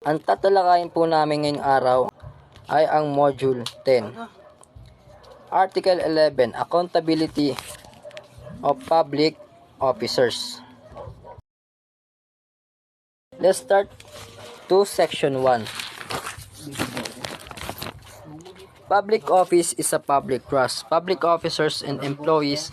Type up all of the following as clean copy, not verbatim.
Ang tatalakayin po namin ngayong araw ay ang Module 10. Article 11, Accountability of Public Officers. Let's start to Section 1. Public office is a public trust. Public officers and employees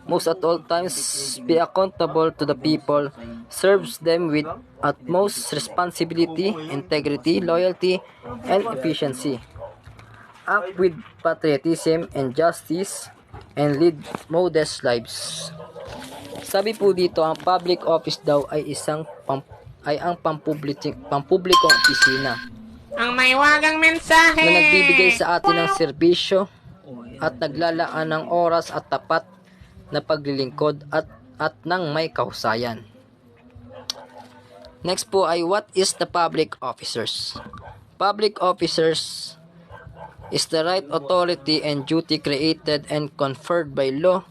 must at all times be accountable to the people, serves them with utmost responsibility, integrity, loyalty, and efficiency, act with patriotism and justice, and lead modest lives. Sabi po dito, ang public office daw ay ang pampublikong opisina Ang may wagang mensahe na nagbibigay sa atin ng serbisyo at naglalaan ng oras at tapat na paglilingkod at ng may kahusayan. Next po ay what is the public officers? Public officers is the right, authority, and duty created and conferred by law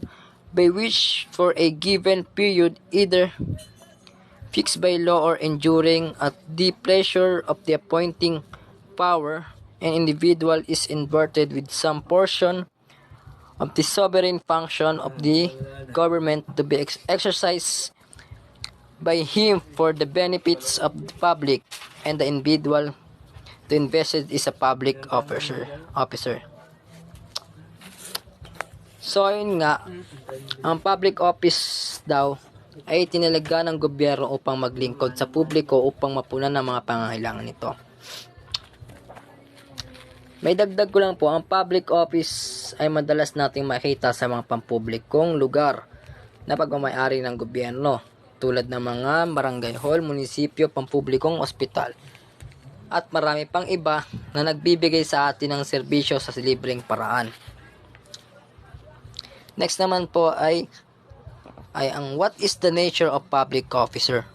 by which for a given period either fixed by law or enduring at the pleasure of the appointing power, an individual is invested with some portion of the sovereign function of the government to be exercised by him for the benefits of the public, and the individual to invested is a public officer. So ayun nga, ang public office daw ay tinalaga ng gobyerno upang maglingkod sa publiko upang mapunan ang mga pangangailangan nito. May dagdag ko lang po, ang public office ay madalas nating makita sa mga pampublikong lugar na pagmamayari ng gobyerno tulad ng mga barangay hall, munisipyo, pampublikong ospital at marami pang iba na nagbibigay sa atin ng serbisyo sa libreng paraan. Next naman po ay ang what is the nature of public officer?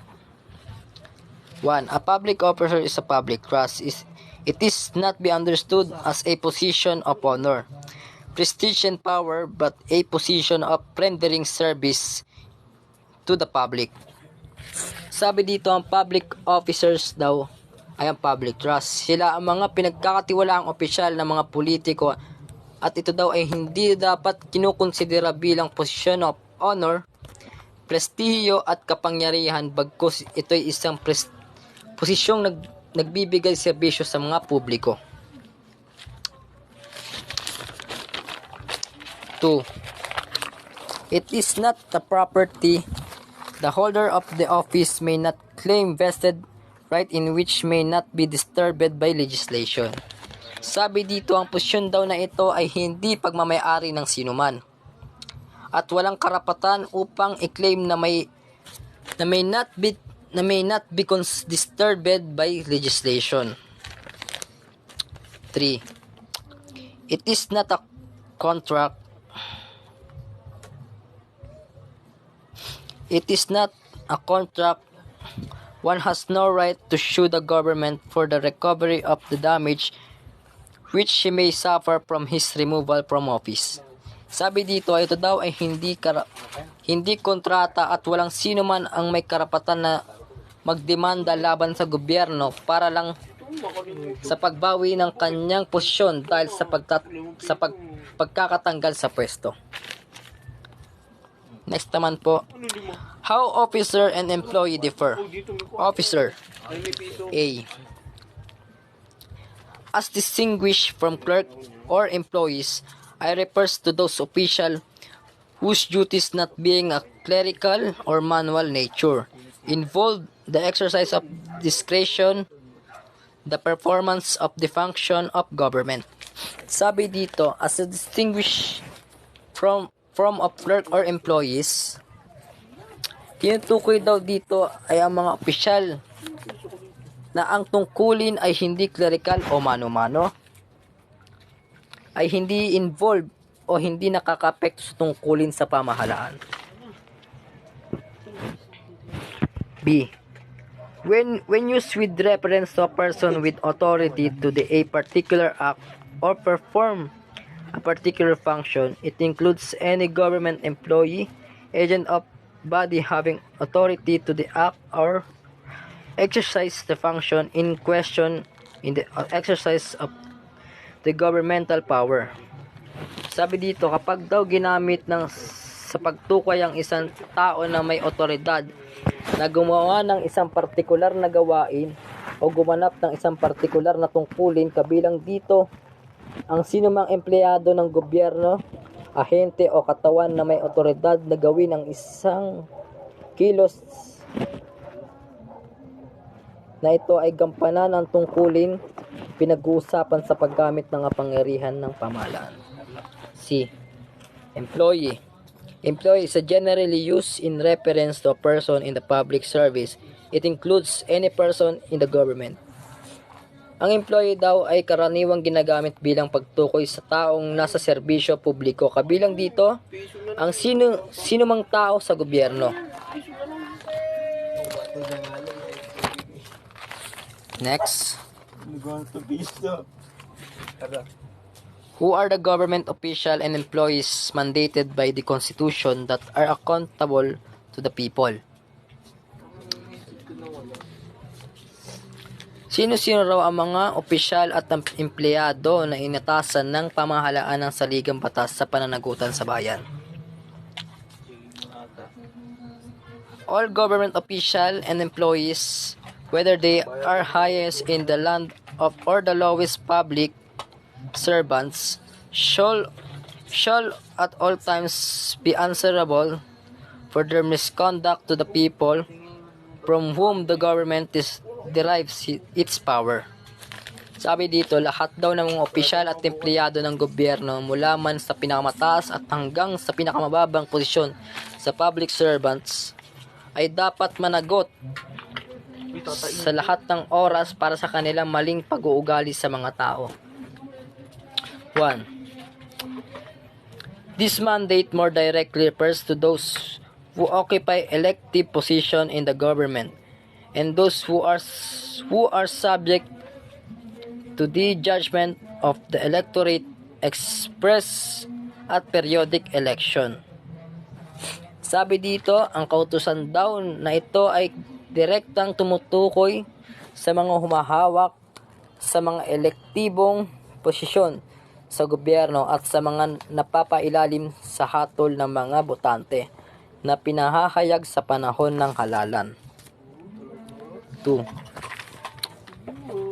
1. A public officer is a public trust. It is not be understood as a position of honor, prestige, and power, but a position of rendering service to the public. Sabi dito, ang public officers daw ay ang public trust. Sila ang mga pinagkakatiwalaang opisyal ng mga politiko at ito daw ay hindi dapat kinukonsidera bilang posisyon of honor, prestihiyo at kapangyarihan bagkus ito ay isang posisyong nagbibigay serbisyo sa mga publiko. 2. It is not the property. The holder of the office may not claim vested right in which may not be disturbed by legislation. Sabi dito, ang posisyon daw na ito ay hindi pagmamayari ng sinuman at walang karapatan upang i-claim na may not be disturbed by legislation. 3. It is not a contract. It is not a contract. One has no right to sue the government for the recovery of the damage which he may suffer from his removal from office. Sabi dito, ito daw ay hindi kontrata at walang sino man ang may karapatan na magdemanda laban sa gobyerno para lang sa pagbawi ng kanyang posisyon dahil sa pagkakatanggal sa pwesto. Next naman po, how officer and employee differ. Officer A. As distinguished from clerk or employees, I refers to those officials whose duties not being a clerical or manual nature involve the exercise of discretion, the performance of the function of government. Sabi dito, as a distinguished from of clerk or employees, tinutukoy daw dito ay ang mga opisyal na ang tungkulin ay hindi clerical o mano-mano, ay hindi involved o hindi nakakapekto sa tungkulin sa pamahalaan. B. When used with reference to a person with authority to do a particular act or perform a particular function, it includes any government employee, agent of body having authority to the act or exercise the function in question in the exercise of the governmental power. Sabi dito, kapag daw ginamit sa pagtukoy ang isang tao na may otoridad na gumawa ng isang partikular na gawain o gumanap ng isang partikular na tungkulin, kabilang dito ang sinumang empleyado ng gobyerno, ahente o katawan na may otoridad na gawin ang isang kilos na ito ay gampanan ang tungkulin pinag-uusapan sa paggamit ng kapangyarihan ng pamahalaan. C. Employee. Employee is generally used in reference to a person in the public service. It includes any person in the government. Ang employee daw ay karaniwang ginagamit bilang pagtukoy sa taong nasa serbisyo publiko. Kabilang dito ang sino mang tao sa gobyerno. Next. Who are the government official and employees mandated by the Constitution that are accountable to the people? Sino-sino raw ang mga opisyal at empleyado na inatasan ng pamahalaan ng saligang batas sa pananagutan sa bayan? All government official and employees, whether they are highest in the land of or the lowest public servants, shall at all times be answerable for their misconduct to the people from whom the government derives its power. Sabi dito, lahat daw ng mga opisyal at empleyado ng gobyerno mula man sa pinakamataas at hanggang sa pinakamababang posisyon sa public servants ay dapat managot sa lahat ng oras para sa kanilang maling pag-uugali sa mga tao. 1. This mandate more directly refers to those who occupy elective position in the government and those who are subject to the judgment of the electorate expressed at periodic election. Sabi dito, ang kautusan daw na ito ay direktang tumutukoy sa mga humahawak sa mga elektibong posisyon sa gobyerno at sa mga napapailalim sa hatol ng mga botante na pinahahayag sa panahon ng halalan. 2.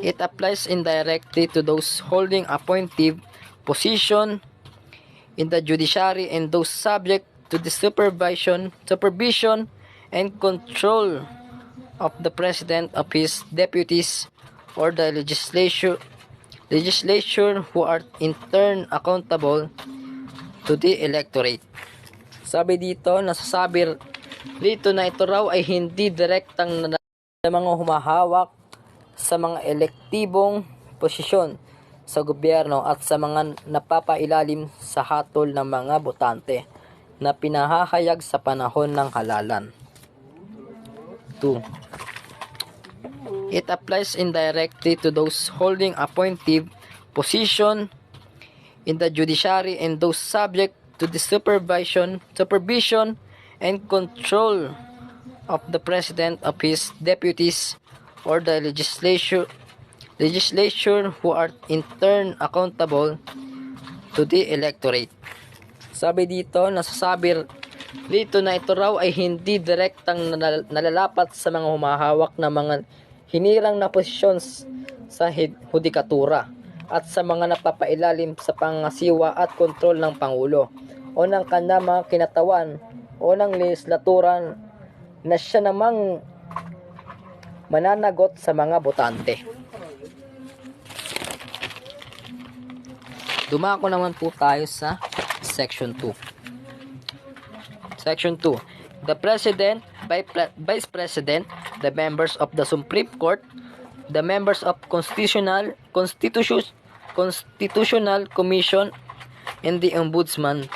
It applies indirectly to those holding appointive position in the judiciary and those subject to the supervision and control of the President of his deputies or the legislature who are in turn accountable to the electorate. Sabi dito, nasasabi dito na ito raw ay hindi direktang sa mga humahawak sa mga elektibong posisyon sa gobyerno at sa mga napapailalim sa hatol ng mga botante na pinahahayag sa panahon ng halalan. 2. It applies indirectly to those holding appointive position in the judiciary and those subject to the supervision and control of the President of his deputies or the legislature who are in turn accountable to the electorate. Sabi dito, nasasabi dito na ito raw ay hindi direktang nalalapat sa mga humahawak na mga hinirang na posisyon sa hudikatura at sa mga napapailalim sa pangasiwa at kontrol ng Pangulo o ng kanyang mga kinatawan o ng legislatura na siya namang mananagot sa mga botante. Dumako naman po tayo sa Section 2. Section 2. The President, Vice President, the members of the Supreme Court, the members of Constitutional Commission, and the Ombudsman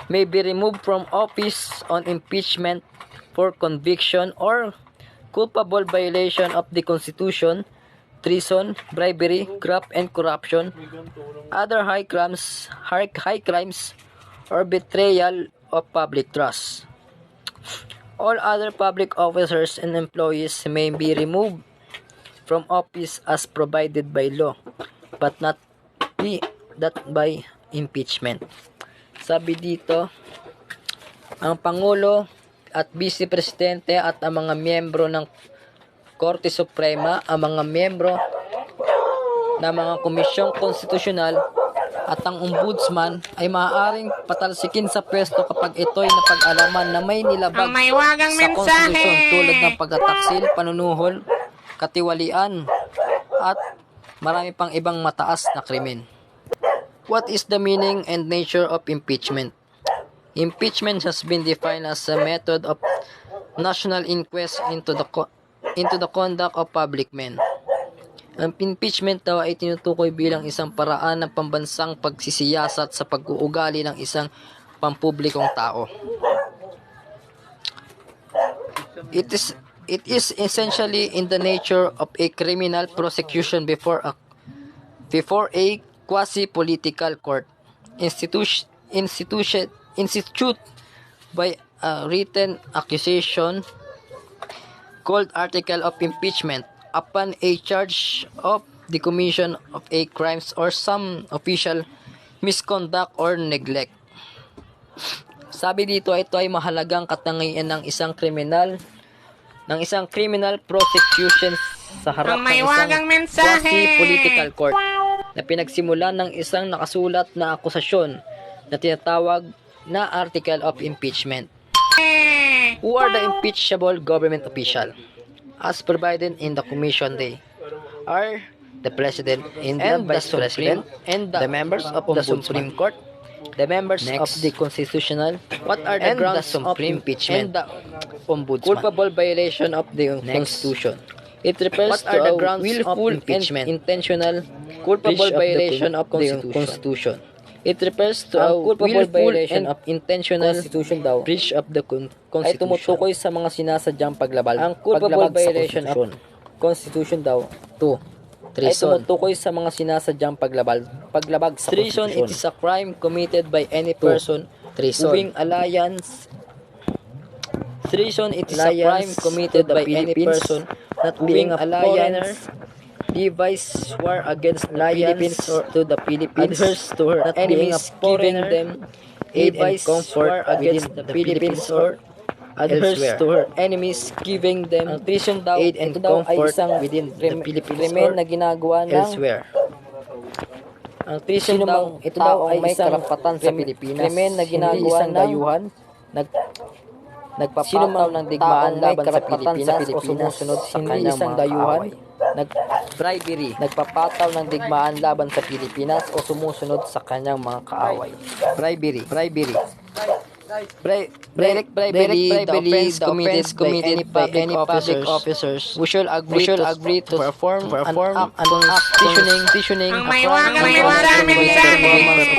may be removed from office on impeachment for conviction or culpable violation of the Constitution, treason, bribery, graft and corruption, other high crimes, or betrayal of public trust. All other public officers and employees may be removed from office as provided by law, but not be that by impeachment. Sabi dito, ang Pangulo at Vice Presidente at ang mga miyembro ng Korte Suprema, ang mga miyembro ng mga komisyong konstitusyonal at ang ombudsman ay maaaring patalsikin sa pwesto kapag ito'y napag-alaman na may nilabag Ang may wagang sa konstitusyon mensahe. tulad ng pagtataksil, panunuhol, katiwalian, at marami pang ibang mataas na krimen. What is the meaning and nature of impeachment? Impeachment has been defined as a method of national inquest into the conduct of public men. Ang impeachment daw ay tinutukoy bilang isang paraan ng pambansang pagsisiyasat sa pag-uugali ng isang pampublikong tao. It is essentially in the nature of a criminal prosecution before a quasi-political court institute by a written accusation called article of impeachment upon a charge of the commission of a crimes or some official misconduct or neglect. Sabi dito, ito ay mahalagang katangian ng isang criminal prosecution sa harap Ang may ng wagang isang mensahe. quasi-political court na pinagsimulan ng isang nakasulat na akusasyon na tinatawag na article of impeachment. Who are the impeachable government official? As provided in the commission, they are the president and the vice president and the members of the Supreme Court, the members of the constitutional. What are the grounds of impeachment? And the ombudsman. Culpable violation of the Constitution. It refers to a willful and intentional culpable violation of the Constitution. It refers to a culpable violation of intentional breach of the Constitution. Ay tumutukoy sa mga sinasadyang paglabag. Ang culpable violation of Constitution daw. 2. Treason. Ay tumutukoy sa mga sinasadyang paglabag sa Treason, it is a crime committed by any person moving alliance. Treason, it is a crime committed by any person not being a alliance, device war against the Philippines or to the Philippines, adheres to her enemies, giving them aid and comfort against the Philippines or adheres to her enemies, giving them aid and comfort within the Philippines or na ginagawa ng elsewhere. Ang treason daw, ito daw ay may karapatan sa Pilipinas, krimen na ginagawa hindi isang ng dayuhan, nagpapataw ng digmaan laban sa Pilipinas o sumusunod sa kanyang mga kaaway. Bribery, nagpapataw ng digmaan laban sa Pilipinas o sumusunod sa kanyang mga kaaway. Bribery, direct bribery, the offense committed by any public officers who shall agree to perform an act constitutioning Ang a may crime wagang against mensahe. the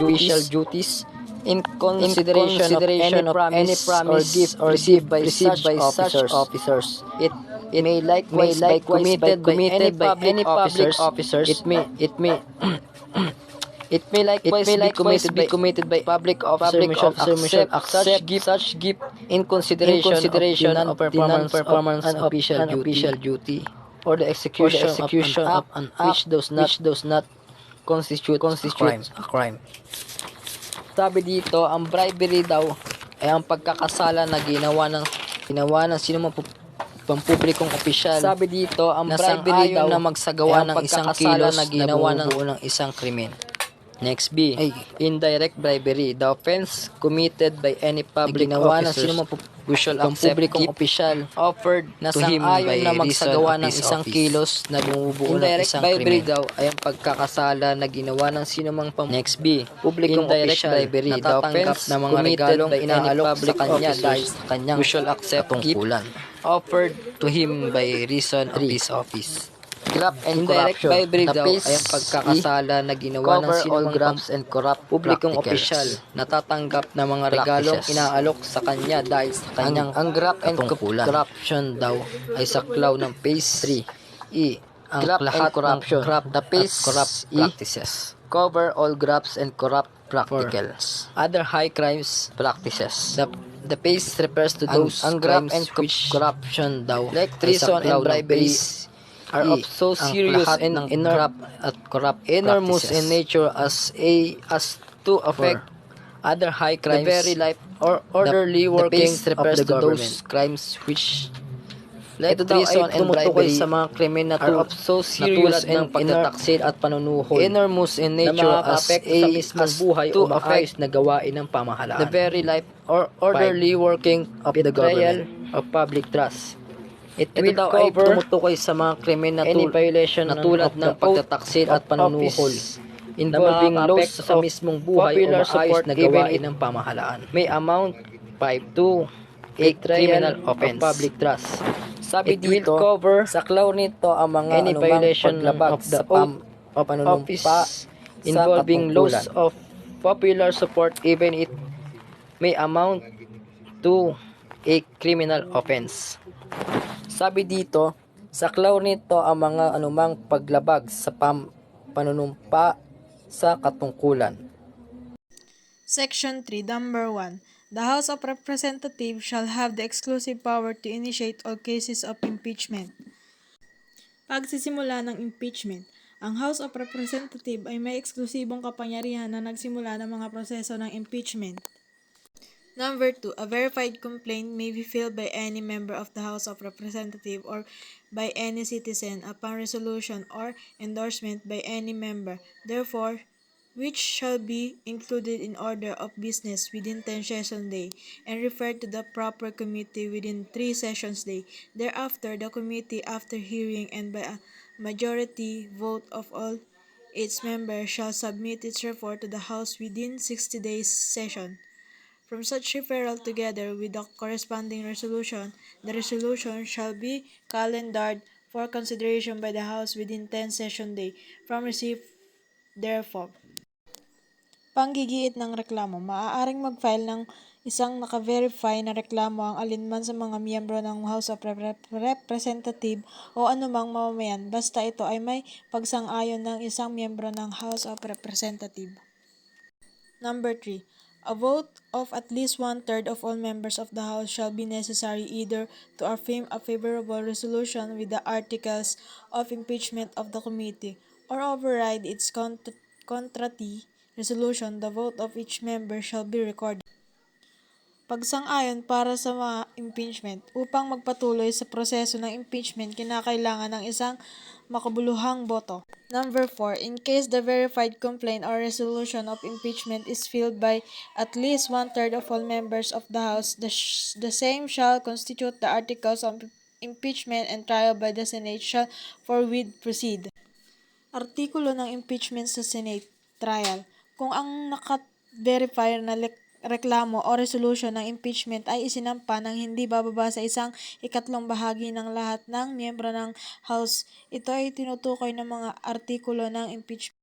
official duties in consideration of any promise or received by such officers. It may likewise be committed by any public officers. It may likewise be committed by public officer who shall accept such gift in consideration of the non-performance of official duty or the execution of an act which does not constitute a crime. Sabi dito, ang bribery daw ay ang pagkakasala na ginawa ng sinumang pampublikong opisyal. Sabi dito, ang bribery daw na magsagawa ng isang kilos na ginawa ng isang krimen. Next B, indirect bribery. The offense committed by any public officers who shall accept opisyal offered to him by na magsagawa ng isang kilos na bumubuo ng isang bribery daw ay ang pagkakasala na ginawa ng sinumang Next B, publikong opisyal bribery. The offense na mga regalong inaalok sa kanya dahil sa kanyang tungkulan offered to him by reason of his office. Graft and corruption. Bribery daw ay ang pagkakasala na ginawa ng sinumang grafts and corrupt publikong opisyal na tatanggap ng mga regalong inaalok sa kanya dahil sa kanyang ang graft and corruption daw ay saklaw ng phase 3. Ang lahat ng graft the phase corrupt practices. Cover all grafts and corrupt practicals. Other high crimes practices. The PACE refers to those crimes and corruption daw, like treason and bribery, are of so serious and enormous in nature as to affect other high crimes, the very life or orderly working of the government. Those crimes which like treason and bribery sa mga krimen na are of so serious and pagtataksil at panunuhol, enormous in nature as sa mismong buhay o maayos na gawain ng pamahalaan. The very life or orderly working of the government of public trust. It will cover tumutukoy sa mga krimen na any violation na tulad ng pagtataksil at panunuhol involving loss sa mismong buhay o maayos na gawain ng pamahalaan. May amount 5 to a criminal offense of public trust. Sabi dito, cover saklaw nito ang mga any violation of the oath of office involving loss of popular support even it may amount to a criminal offense. Sabi dito, saklaw nito ang mga anumang paglabag sa panunumpa sa katungkulan. Section 3, Number 1. The House of Representatives shall have the exclusive power to initiate all cases of impeachment. Pagsisimula ng impeachment, ang House of Representatives ay may eksklusibong kapangyarihan na nagsimula ng mga proseso ng impeachment. Number 2. A verified complaint may be filed by any member of the House of Representatives or by any citizen upon resolution or endorsement by any member. Therefore, which shall be included in order of business within 10 session day and referred to the proper committee within 3 sessions day. Thereafter, the committee, after hearing and by a majority vote of all its members, shall submit its report to the House within 60 days session. From such referral together with the corresponding resolution, the resolution shall be calendared for consideration by the House within 10 session day from receipt thereof. Panggigiit ng reklamo. Maaaring mag-file ng isang naka-verify na reklamo ang alinman sa mga miyembro ng House of Representatives o anumang mamamayan basta ito ay may pagsang-ayon ng isang miyembro ng House of Representatives. Number 3. A vote of at least 1/3 of all members of the House shall be necessary either to affirm a favorable resolution with the articles of impeachment of the committee or override its contrary resolution. The vote of each member shall be recorded. Pagsang-ayon para sa mga impeachment. Upang magpatuloy sa proseso ng impeachment, kinakailangan ng isang makabuluhang boto. Number 4. In case the verified complaint or resolution of impeachment is filed by at least 1/3 of all members of the House, the same shall constitute the articles of impeachment and trial by the Senate shall forthwith proceed. Artikulo ng impeachment sa Senate trial. Kung ang naka-verify na reklamo o resolution ng impeachment ay isinampa ng hindi bababa sa 1/3 bahagi ng lahat ng miyembro ng House, ito ay tinutukoy ng mga artikulo ng impeachment.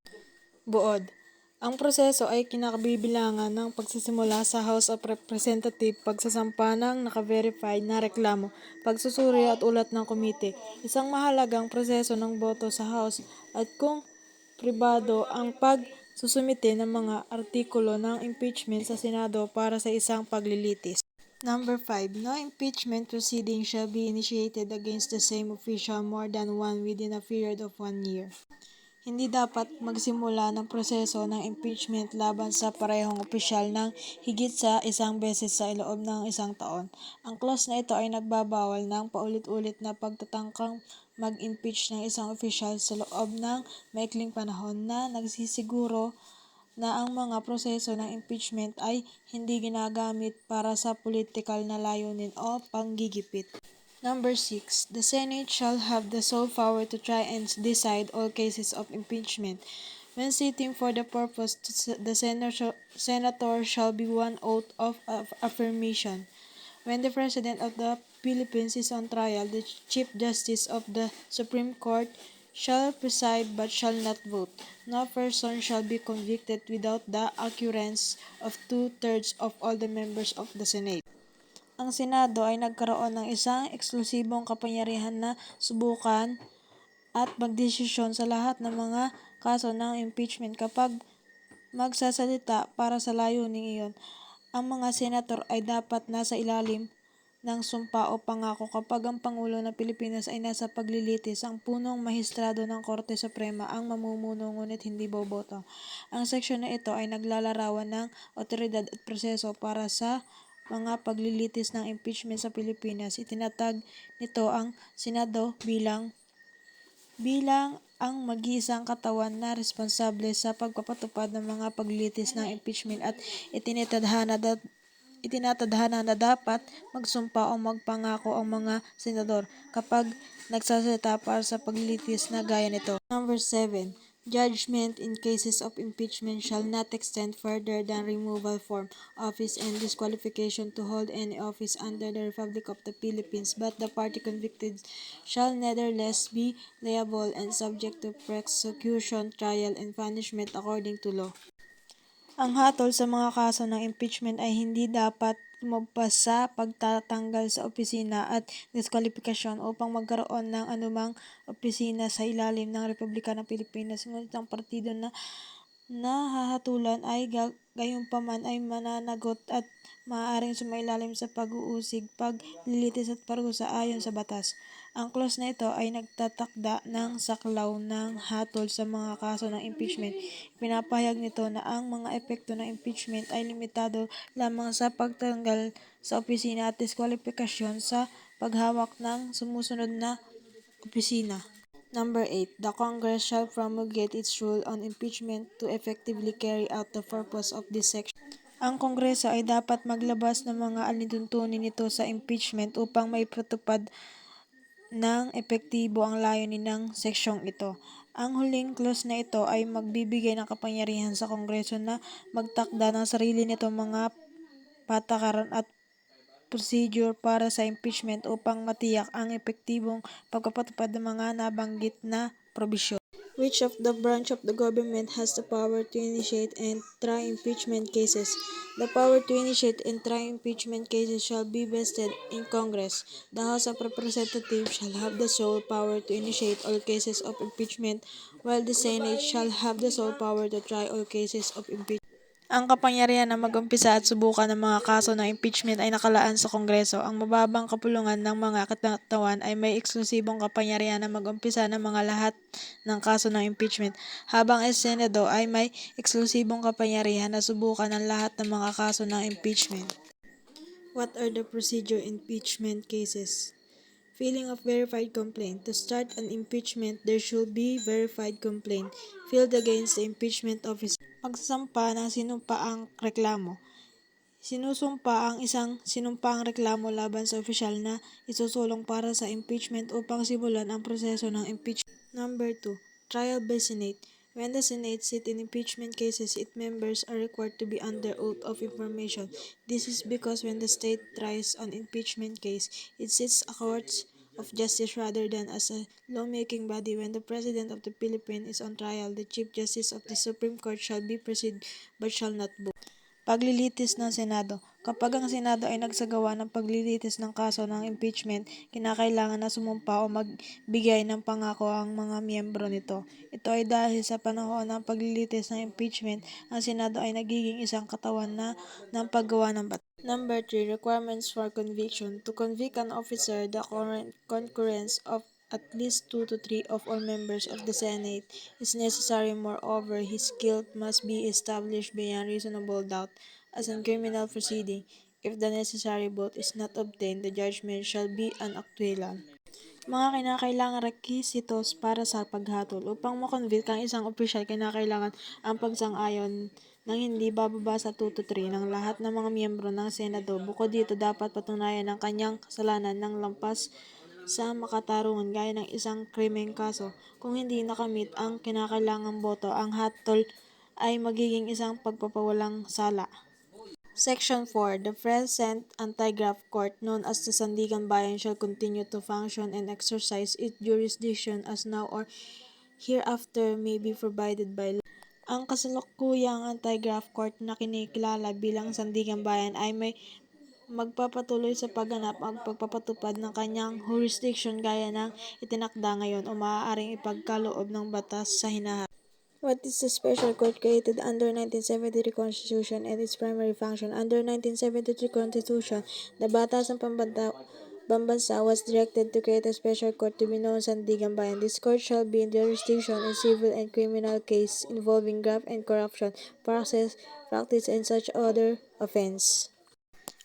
Buod. Ang proseso ay kinakabibilangan ng pagsisimula sa House of Representatives, pagsasampa ng naka-verified na reklamo, pagsusuri at ulat ng komite, isang mahalagang proseso ng boto sa House, at kung pribado ang susumite ng mga artikulo ng impeachment sa Senado para sa isang paglilitis. Number 5. No impeachment proceeding shall be initiated against the same official more than one within a period of 1 year. Hindi dapat magsimula ng proseso ng impeachment laban sa parehong opisyal ng higit sa isang beses sa loob ng isang taon. Ang clause na ito ay nagbabawal ng paulit-ulit na pagtatangkang mag-impeach ng isang opisyal sa loob ng maikling panahon na nagsisiguro na ang mga proseso ng impeachment ay hindi ginagamit para sa politikal na layunin o panggigipit. Number 6. The Senate shall have the sole power to try and decide all cases of impeachment. When sitting for the purpose, the senator shall be one oath of affirmation. When the President of the Philippines is on trial, the Chief Justice of the Supreme Court shall preside but shall not vote. No person shall be convicted without the occurrence of 2/3 of all the members of the Senate. Ang Senado ay nagkaroon ng isang eksklusibong kapangyarihan na subukan at magdesisyon sa lahat ng mga kaso ng impeachment kapag magsasalita para sa layuning iyon. Ang mga senator ay dapat nasa ilalim ng sumpa o pangako kapag ang Pangulo ng Pilipinas ay nasa paglilitis. Ang punong mahistrado ng Korte Suprema ang mamumuno ngunit hindi boboto. Ang seksyon na ito ay naglalarawan ng otoridad at proseso para sa mga paglilitis ng impeachment sa Pilipinas. Itinatag nito ang Senado bilang ang mag-iisang katawan na responsable sa pagpapatupad ng mga paglilitis ng impeachment at itinatadhana na dapat magsumpa o magpangako ang mga senador kapag nagsasalita para sa paglilitis na gaya nito. Number 7. Judgment in cases of impeachment shall not extend further than removal from office and disqualification to hold any office under the Republic of the Philippines, but the party convicted shall nevertheless be liable and subject to prosecution, trial, and punishment according to law. Ang hatol sa mga kaso ng impeachment ay hindi dapat lumagpas sa pagtatanggal sa opisina at diskwalifikasyon upang magkaroon ng anumang opisina sa ilalim ng Republika ng Pilipinas. Ngunit ang partido na nahahatulan ay gayunpaman ay mananagot at maaaring sumailalim sa pag-uusig, paglilitis at parusa ayon sa batas. Ang clause na ito ay nagtatakda ng saklaw ng hatol sa mga kaso ng impeachment. Pinapahayag nito na ang mga epekto ng impeachment ay limitado lamang sa pagtanggal sa opisina at diskwalifikasyon sa paghawak ng sumusunod na opisina. Number 8. The Congress shall promulgate its rule on impeachment to effectively carry out the purpose of this section. Ang Kongreso ay dapat maglabas ng mga alintuntunin nito sa impeachment upang maipatupad ng epektibo ang layunin ng seksyong ito. Ang huling clause na ito ay magbibigay ng kapangyarihan sa Kongreso na magtakda ng sarili nitong mga patakaran at procedure para sa impeachment upang matiyak ang epektibong pagpapatupad ng mga nabanggit na probisyon. Which of the branch of the government has the power to initiate and try impeachment cases? The power to initiate and try impeachment cases shall be vested in Congress. The House of Representatives shall have the sole power to initiate all cases of impeachment, while the Senate shall have the sole power to try all cases of impeachment. Ang kapangyarihan na mag-umpisa at subukan ng mga kaso ng impeachment ay nakalaan sa Kongreso. Ang mababang kapulungan ng mga katawan ay may eksklusibong kapangyarihan na mag-umpisa ng mga lahat ng kaso ng impeachment, habang ang Senado ay may eksklusibong kapangyarihan na subukan ang lahat ng mga kaso ng impeachment. What are the procedure in impeachment cases? Filing of verified complaint. To start an impeachment, there should be verified complaint filed against the impeachment officer. Pagsasampa ng sinumpaang reklamo. Sinusumpa ang isang sinumpaang reklamo laban sa opisyal na isusulong para sa impeachment upang simulan ang proseso ng impeachment. Number 2. Trial by Senate. When the Senate sit in impeachment cases, its members are required to be under oath of information. This is because when the state tries an impeachment case, it sits a court of justice rather than as a lawmaking body. When the President of the Philippines is on trial, the Chief Justice of the Supreme Court shall be present but shall not vote. Paglilitis ng Senado. Kapag ang Senado ay nagsagawa ng paglilitis ng kaso ng impeachment, kinakailangan na sumumpa o magbigay ng pangako ang mga miyembro nito. Ito ay dahil sa panahon ng paglilitis ng impeachment, ang Senado ay nagiging isang katawan na ng paggawa ng batas. Number 3. Requirements for conviction. To convict an officer, the concurrence of at least 2 to 3 of all members of the Senate is necessary. Moreover, his guilt must be established beyond reasonable doubt, as in criminal proceeding. If the necessary vote is not obtained, the judgment shall be unacquittal. Mga kinakailangang requisitos para sa paghatol. Upang makonvict ang isang opisyal, kinakailangan ang pagsang-ayon ng hindi bababa sa 2 to 3 ng lahat ng mga miyembro ng Senado. Bukod dito, dapat patunayan ang kanyang kasalanan ng lampas sa makatarungan gaya ng isang krimeng kaso. Kung hindi nakamit ang kinakailangang boto, ang hatol ay magiging isang pagpapawalang sala. Section 4. The present anti-graft court, known as the Sandigan Bayan, shall continue to function and exercise its jurisdiction as now or hereafter may be provided by law. Ang kasalukuyang anti-graft court na kinikilala bilang Sandigan Bayan ay may magpapatuloy sa pagganap at pagpapatupad ng kanyang jurisdiction gaya ng itinakda ngayon o maaaring ipagkaloob ng batas sa hinaharap. What is the special court created under 1973 Constitution and its primary function? Under 1973 Constitution, the Batasan Pambansa was directed to create a special court to be known as Sandigan Bayan. This court shall be in jurisdiction in civil and criminal case involving graft and corruption, practice, and such other offense.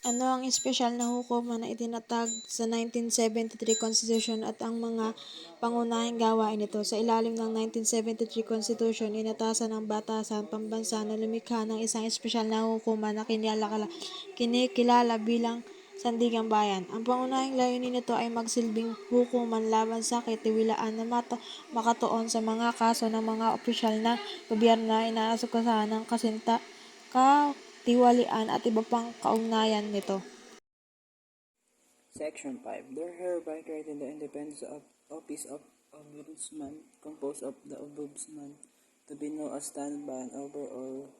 Ano ang espesyal na hukuman na itinatag sa 1973 Constitution at ang mga pangunahing gawain nito? Sa ilalim ng 1973 Constitution, inatasan ng Batasan Pambansa na lumikha ng isang espesyal na hukuman na kinikilala bilang Sandigang Bayan. Ang pangunahing layunin nito ay magsilbing hukuman laban sa katiwilaan na makatuon sa mga kaso ng mga opisyal na gobyerno na inaasukasahan ng katiwalian at iba pang kaugnayan nito. Section 5. There hereby created the independence of Office of Ombudsman, composed of the Ombudsman to be known as standby overall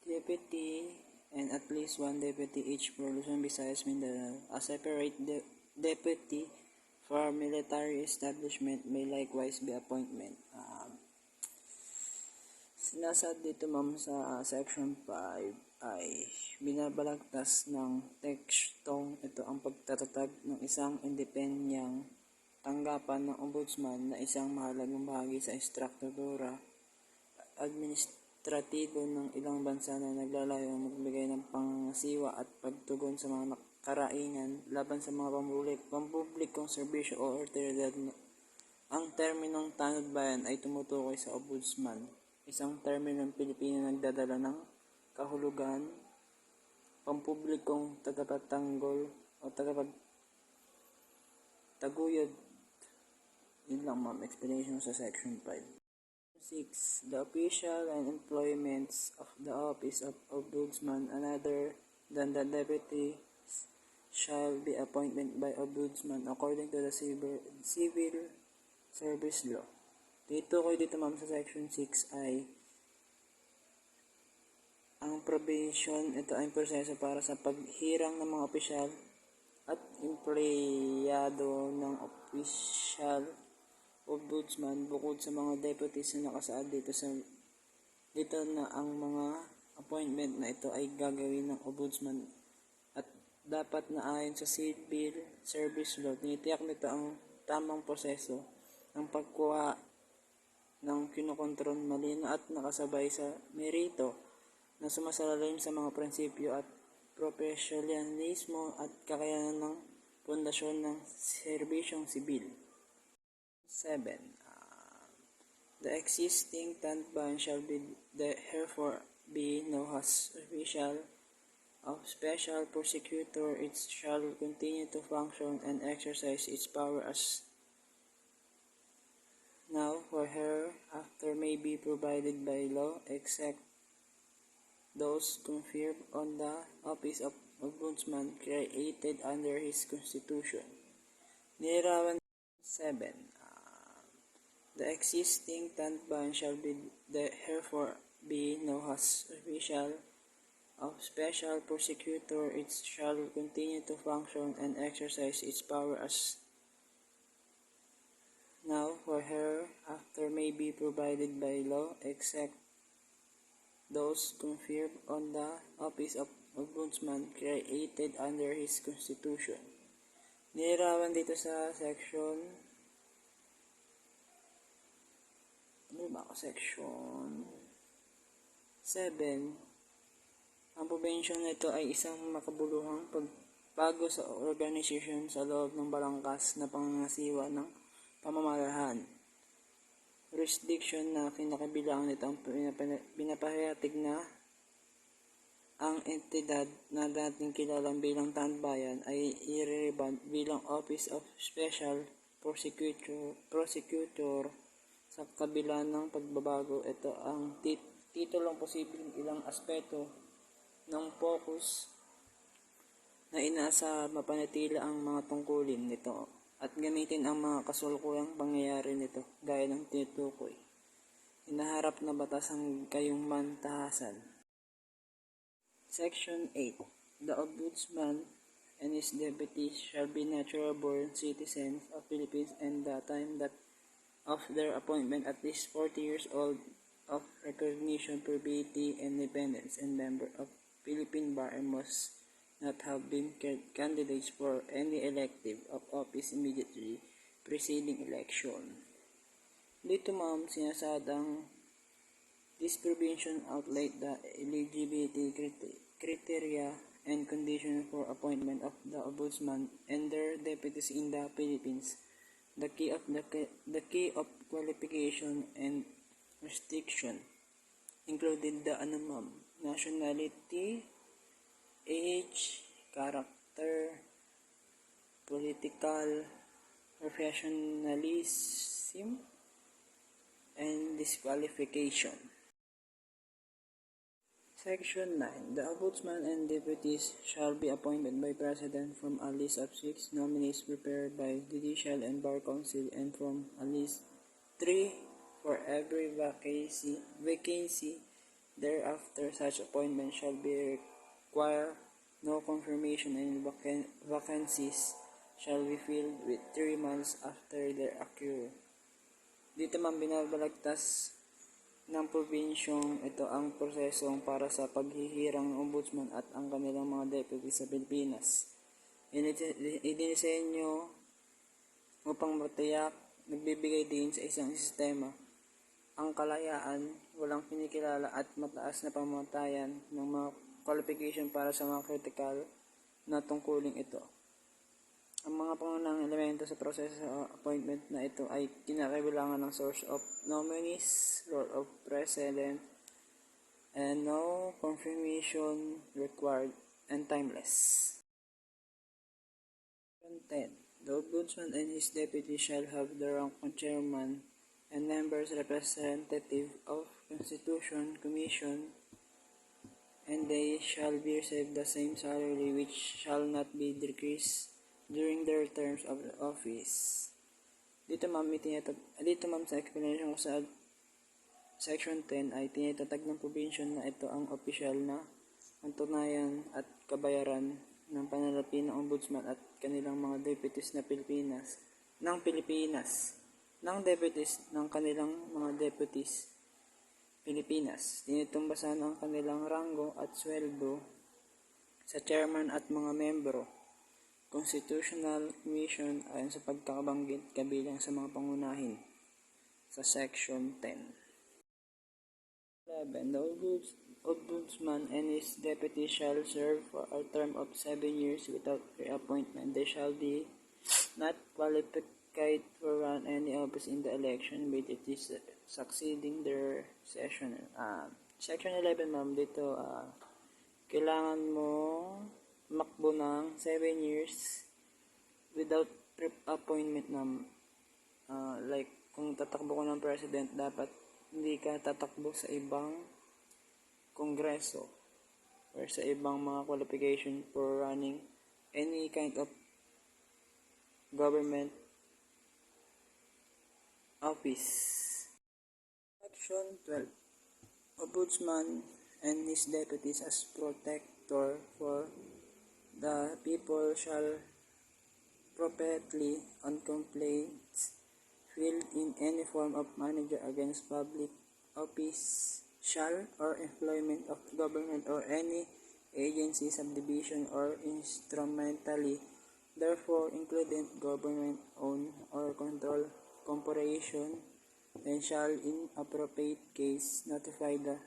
deputy and at least one deputy each for Luzon, Visayas, Mindanao. A separate deputy for military establishment may likewise be appointment. Sinasad dito ma'am sa section 5 ay binabalagtas ng tekstong ito ang pagtatatag ng isang independyang tanggapan ng ombudsman na isang mahalagang bahagi sa istruktura administratibo ng ilang bansa na naglalayong magbigay ng pangasiwa at pagtugon sa mga karaingan laban sa mga pampublikong serbisyo o otoridad. Ang terminong tanod bayan ay tumutukoy sa ombudsman, isang terminong Pilipino nagdadala ng kahulugan, pampublikong tagapagtanggol o tagapagtaguyod. Yun lang ma'am, explanation sa section 5. 6. The official and employments of the office of Ombudsman another than the deputy shall be appointed by Ombudsman according to the Civil Service Law. Dito ma'am sa section 6 ay ang probation, ito ay proseso para sa paghirang ng mga opisyal at empleyado ng official ombudsman bukod sa mga deputies na nakasaad dito na ang mga appointment na ito ay gagawin ng ombudsman at dapat na ayon sa Civil Service Law. Tinitiyak nito ang tamang proseso ng pagkuha ng kinokontrol malino at nakasabay sa merito na sumasalalim sa mga prinsipyo at profesionalismo at kakayanan ng pundasyon ng serbisyong sibil. 7. The existing tanban shall be therefore be known as official of special prosecutor. It shall continue to function and exercise its power as now or hereafter may be provided by law, except those conferred on the office of Ombudsman created under his Constitution. Nilirawan 7. The existing tanban shall be therefore be known as official of special prosecutor. It shall continue to function and exercise its power as now or hereafter may be provided by law, except those conferred on the office of Ombudsman created under his Constitution. Nilirawan dito sa section Section 7. Ang probensyon nito ay isang makabuluhang pagbago sa organisasyon sa loob ng balangkas na pangangasiwa ng pamamalahan. Jurisdiction na kinakabilangan nito ang pinapahayatig na ang entidad na dating kilalang bilang tanbayan ay i-reband bilang Office of Special Prosecutor. Sa kabila ng pagbabago, ito ang titulong posibleng ilang aspeto ng focus na inaasa mapanatili ang mga tungkulin nito at gamitin ang mga kasulukuyang pangyayari nito gaya ng tinutukoy. Inaharap na batas ang kayong tahasan. Section 8. The Ombudsman and his deputies shall be natural-born citizens of Philippines and the time that of their appointment at least 40 years old of recognition, probity, and independence, and member of Philippine Bar and must not have been candidates for any elective of office immediately preceding election. Dito ma'am, sinasadang this provision outlaid the eligibility criteria and conditions for appointment of the ombudsman and their deputies in the Philippines. The key of qualification and restriction included the nationality, age, character, political professionalism, and disqualification. Section 9. The Ombudsman and deputies shall be appointed by President from a list of 6 nominees prepared by Judicial and Bar Council and from a list 3 for every vacancy. Thereafter, such appointment shall be require no confirmation and vacancies shall be filled with 3 months after their occur. Dito man binabalagtas ng probinsyong ito ang prosesong para sa paghihirang ng ombudsman at ang kanilang mga deputy sa Pilipinas. Idinisenyo upang matiyak, nagbibigay din sa isang sistema ang kalayaan, walang kinikilala at mataas na pamantayan ng mga qualification para sa mga critical na tungkuling ito. Ang mga pangunahing elemento sa proseso sa appointment na ito ay kinakailangan ng source of nominees, role of president, and no confirmation required and timeless. 10. The Ombudsman and his deputy shall have the rank of chairman and members representative of Constitution Commission, and they shall be received the same salary which shall not be decreased during their terms of office. Dito ma'am sa explanation ko sa Section 10 ay tinitatag ng provision na ito ang opisyal na patunayan at kabayaran ng pananalapi ng ombudsman at kanilang mga deputies ng Pilipinas, Tinitumbasan ang kanilang ranggo at sweldo sa chairman at mga membro. Constitutional Commission ayon sa pagkakabanggit kabilang sa mga pangunahin sa Section 10. 11. The Ombudsman and his deputy shall serve for a term of 7 years without reappointment. They shall be not qualified for run any office in the election but it is succeeding their session. Section 11 ma'am, dito kailangan mo makbo ng 7 years without appointment na like kung tatakbo ko ng president, dapat hindi ka tatakbo sa ibang kongreso or sa ibang mga qualification for running any kind of government office. Section 12. Ombudsman and his deputies as protector for the people shall properly on complaints filed in any form of manager against public official or employment of government or any agency, subdivision, or instrumentally, therefore including government-owned or controlled corporation, and shall in appropriate case notify the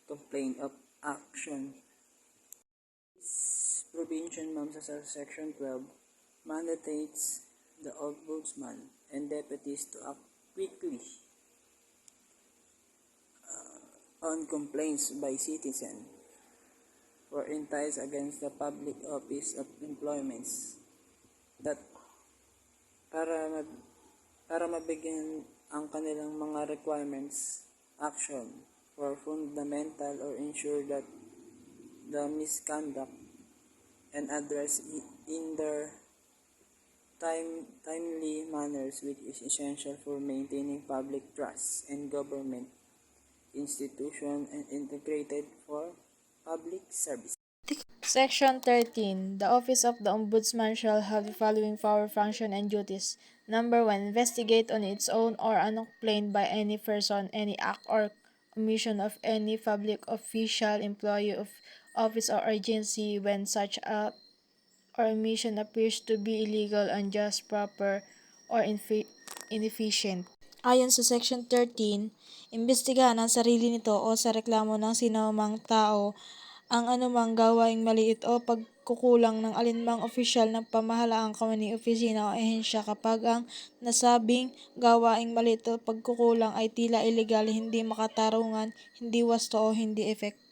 complaint of action. This provision ma'am sa Section 12 mandates the Ombudsman and deputies to act quickly on complaints by citizens for entities against the public office of employments that para mabigyan ang kanilang mga requirements action for fundamental or ensure that the misconduct and address in their timely manners, which is essential for maintaining public trust and government institution and integrated for public service. Section 13. The office of the Ombudsman shall have the following power, function, and duties. Number 1. Investigate on its own or on a complaint by any person, any act or omission of any public official, employee of office or agency when such act or omission appears to be illegal, unjust, proper, or inefficient. Ayon sa Section 13, imbestigahan ang sarili nito o sa reklamo ng sinumang tao ang anumang gawaing maliit o pagkukulang ng alinmang opisyal ng pamahalaan, kawani, opisina o ehensya kapag ang nasabing gawaing maliit o pagkukulang ay tila illegal, hindi makatarungan, hindi wasto o hindi effective.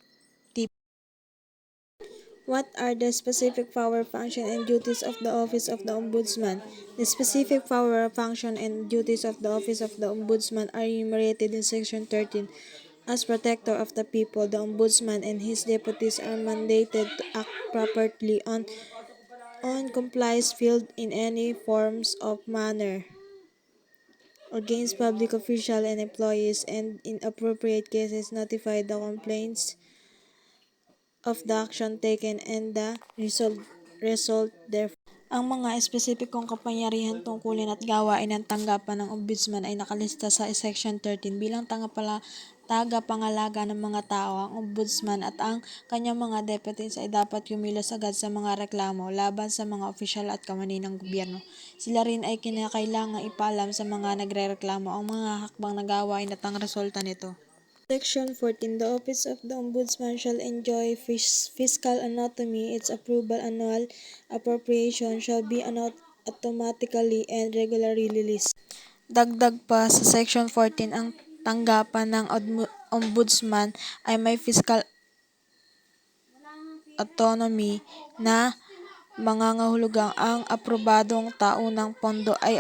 What are the specific power, function, and duties of the Office of the Ombudsman? The specific power, function, and duties of the Office of the Ombudsman are enumerated in Section 13. As protector of the people, the Ombudsman and his deputies are mandated to act properly on compliance field in any forms of manner against public officials and employees, and in appropriate cases notify the complaints of the action taken and the result therefore. Ang mga espesipikong kapangyarihan, tungkulin at gawain ng tanggapan ng Ombudsman ay nakalista sa Section 13 bilang tagapangalaga ng mga tao. Ang Ombudsman at ang kanyang mga deputies ay dapat kumilos agad sa mga reklamo laban sa mga opisyal at kawani ng gobyerno. Sila rin ay kinakailangang ipaalam sa mga nagrereklamo ang mga hakbang na gawain at ang resulta nito. Section 14. The Office of the Ombudsman shall enjoy fiscal autonomy. Its approval annual appropriation shall be automatically and regularly released. Dagdag pa sa Section 14, ang tanggapan ng Ombudsman ay may fiscal autonomy na mangangahulugang ang aprobadong taunang pondo ay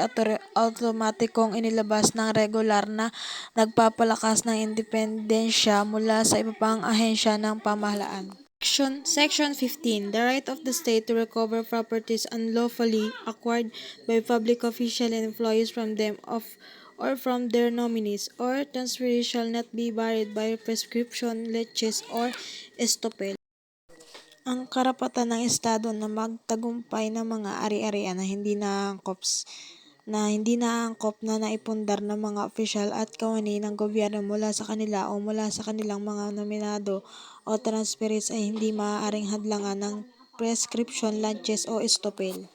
automatikong inilabas ng regular na nagpapalakas ng independensya mula sa iba pang ahensya ng pamahalaan. Section 15. The right of the state to recover properties unlawfully acquired by public officials and employees from them or from their nominees or transferees shall not be barred by prescription, leches, or estopel. Ang karapatan ng Estado na magtagumpay ng mga ari-arian na hindi naangkop na naipundar ng mga opisyal at kawani ng gobyerno mula sa kanila o mula sa kanilang mga nominado o transferees ay hindi maaaring hadlangan ng prescription, leches o estopel.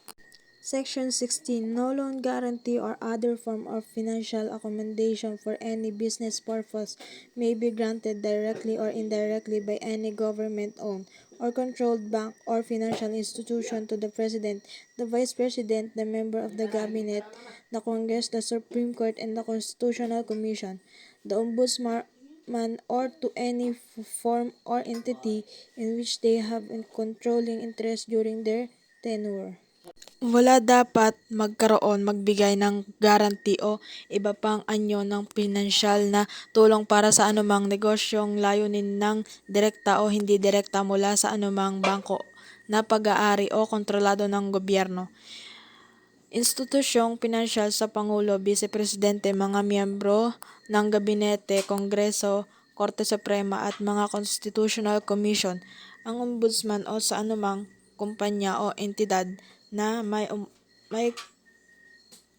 Section 16. No loan guarantee or other form of financial accommodation for any business purpose may be granted directly or indirectly by any government-owned or controlled bank or financial institution to the President, the Vice President, the member of the Cabinet, the Congress, the Supreme Court, and the Constitutional Commission, the Ombudsman, or to any form or entity in which they have a controlling interest during their tenure. Wala dapat magbigay ng guarantee o iba pang anyo ng pinansyal na tulong para sa anumang negosyong layunin ng direkta o hindi direkta mula sa anumang bangko na pag-aari o kontrolado ng gobyerno. Institusyong pinansyal sa Pangulo, Vice Presidente, mga miyembro ng Gabinete, Kongreso, Korte Suprema at mga Constitutional Commission, ang Ombudsman o sa anumang kumpanya o entidad na may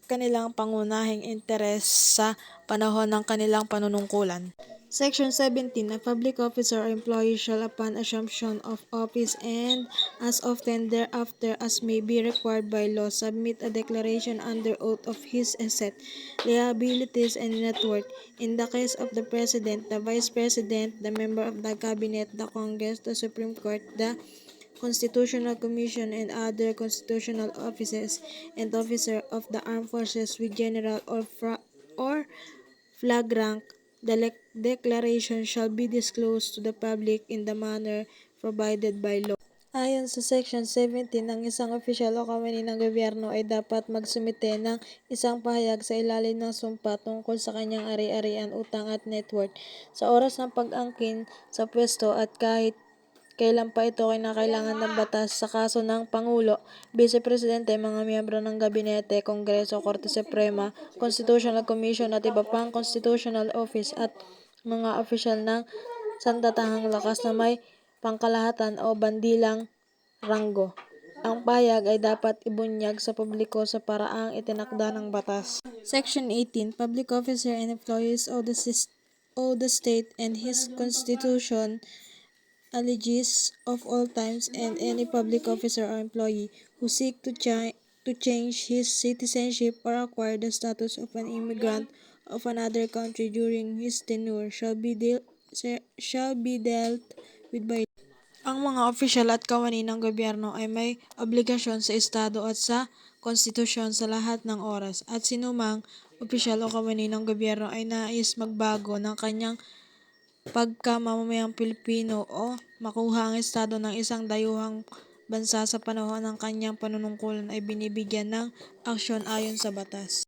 kanilang pangunahing interes sa panahon ng kanilang panunungkulan. Section 17. A public officer or employee shall, upon assumption of office and as often thereafter as may be required by law, submit a declaration under oath of his asset, liabilities, and net worth. In the case of the President, the Vice President, the member of the Cabinet, the Congress, the Supreme Court, the Constitutional Commission, and other constitutional offices and officer of the armed forces with general or flag rank, the declaration shall be disclosed to the public in the manner provided by law. Ayon sa Section 17, ang isang opisyal o kawani ng gobyerno ay dapat magsumite ng isang pahayag sa ilalim ng sumpa tungkol sa kanyang ari-arian, utang at net worth sa oras ng pag-angkin sa pwesto at kahit kailan pa ito kinakailangan ng batas. Sa kaso ng Pangulo, Vice Presidente, mga miyembro ng Gabinete, Kongreso, Korte Suprema, Constitutional Commission at iba pang constitutional office at mga opisyal ng sandatahang lakas na may pangkalahatan o bandilang ranggo. Ang pahayag ay dapat ibunyag sa publiko sa paraang itinakda ng batas. Section 18. Public officer and employees of the owe the state and his constitution allegiance of all times, and any public officer or employee who seek to change his citizenship or acquire the status of an immigrant of another country during his tenure shall be dealt with by. Ang mga opisyal at kawani ng gobyerno ay may obligasyon sa estado at sa konstitusyon sa lahat ng oras, at sinumang opisyal o kawani ng gobyerno ay nais magbago ng kanyang pagkamamamayang Pilipino o makuha ang estado ng isang dayuhang bansa sa panahon ng kanyang panunungkulan ay binibigyan ng aksyon ayon sa batas.